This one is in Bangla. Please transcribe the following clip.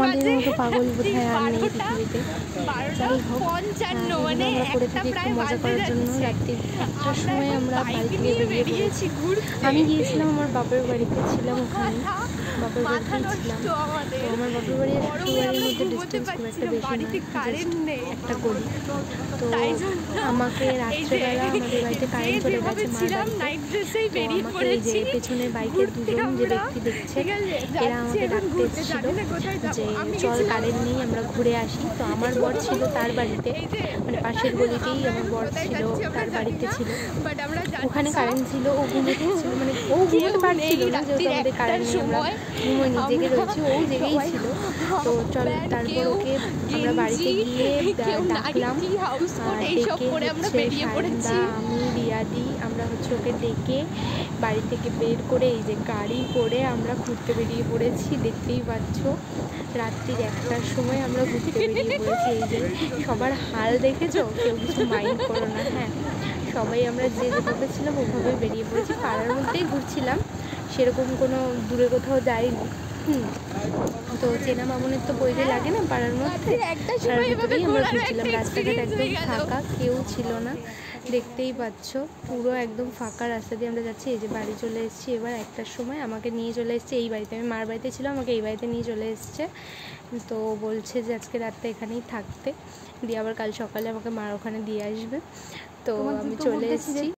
আমাদের মতো পাগল বোধহয় আর নেই পৃথিবীতে। যাই হোক, আমরা করে থাকি একটু মজা করার জন্য। রাত্রি 1টার সময় আমরা বাড়ি থেকে বেরিয়ে পড়েছি। আমি গিয়েছিলাম আমার বাপের বাড়িতে, ছিলাম ওখানে, বাপের বাড়িতেই ছিলাম। তো আমার বাপের বাড়ি আর শ্বশুরবাড়ির মধ্যে ডিস্টেন্স খুব একটা বেশি না, একটা গলি। তো আমাকে রাত্রেবেলা আমাদের বাড়িতে কারেন্ট চলে গেছে মার বাড়িতে। তো আমাকে এই যে পেছনের বাইকের দুজন যে ব্যক্তি দেখছে, এরা আমাকে ডাকতে এসেছিল যে চল কারেন্ট নেই, আমরা ঘুরে আসি। তো আমার বর ছিল তার বাড়িতে, মানে পাশের গলিতেই আমার বর ছিল, তার বাড়িতে ছিল। ওখানে কারেন্ট ছিল, ও ঘুমোতে ছিল, মানে ও ঘুমোতে পারছিল না যেহেতু আমাদের কারেন্ট নেই, আমরা ঘুমোইনি, জেগে রয়েছি, ও জেগেই ছিল। তো চল, তারপর ওকে আমরা বাড়িতে গিয়ে ডাকলাম, ডেকে সায়নদা, আমি, রিয়াদি, আমরা ওকে ডেকে বাড়ি থেকে বের করে এই যে গাড়ি করে আমরা ঘুরতে বেরিয়ে পড়েছি। দেখতেই পাচ্ছ রাত্রি 1টার সময় আমরা ঘুরতে বেরিয়ে পড়েছি। এই যে সবার হাল দেখেছো, কেউ কিছু মাইন্ড করো না। হ্যাঁ, সবাই আমরা যে যেভাবে ছিলাম ওভাবে বেরিয়ে পড়েছি। পাড়ার মধ্যেই ঘুরছিলাম, সেরকম কোনো দূরে কোথাও যাইনি। তো চেনা মামনের তো বইতে লাগে না পাড়ার মধ্যে, তার ভিতরেই আমরা ঘুরছিলাম। রাস্তাঘাট একদম ফাঁকা, কেউ ছিল না, দেখতেই পাচ্ছ পুরো একদম ফাঁকা রাস্তা দিয়ে আমরা যাচ্ছি। এই যে বাড়ি চলে এসেছি এবার 1টার সময়, আমাকে নিয়ে চলে এসছে এই বাড়িতে। আমি মার বাড়িতে ছিলাম, আমাকে এই বাড়িতে নিয়ে চলে এসছে। তো বলছে যে আজকে রাতটা এখানেই থাকতে, দিয়ে আবার কাল সকালে আমাকে মার ওখানে দিয়ে আসবে। তো আমি চলে এসেছি।